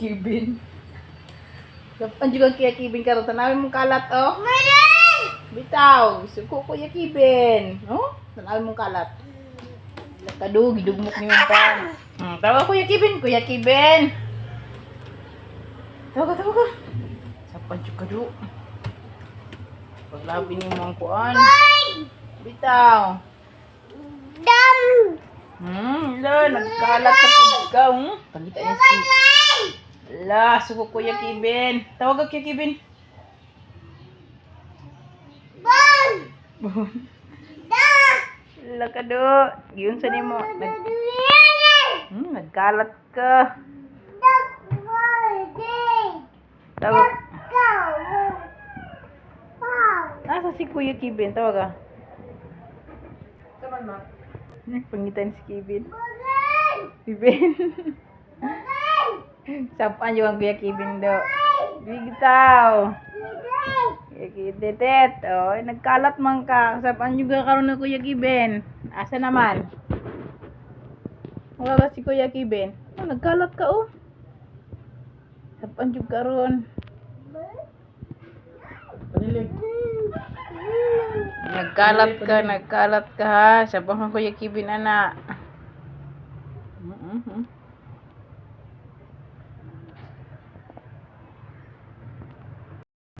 Kibin. Kapan juga Kuya Kibin karon tanawin mong kalat oh. Bitaw, suko Kuya Kibin. Oh, tanawin mong kalat. Lakado gidugmok ni mong pan. Tawa Kuya Kibin, Kuya Kibin. Tawa ka. Sapan juga do. Paglabi ni mong kuan. Bitaw. Nagkalat sa pagkaw. Pagita niya si La, suko Kuya Kibin. Tawag ka Kuya Kibin. Bon. Lakado. Yun sa nimo. Nagkalat ka. Tawag. Nasa si Kuya Kibin. Tawag ka. Saman ma. Pangitan si Kibin. Kibin. Sapan juga Kuya Kibin do. Bigtaw. Kuya Kibin. Oh, nagkalat man ka. Sapan juga karon na Kuya Kibin. Asa naman? Wala si Kuya Kibin. Oh, nagkalat ka oh. Sapan juga karon. Panilig. Nagkalat ka ha. Sapan Kuya Kibin ana.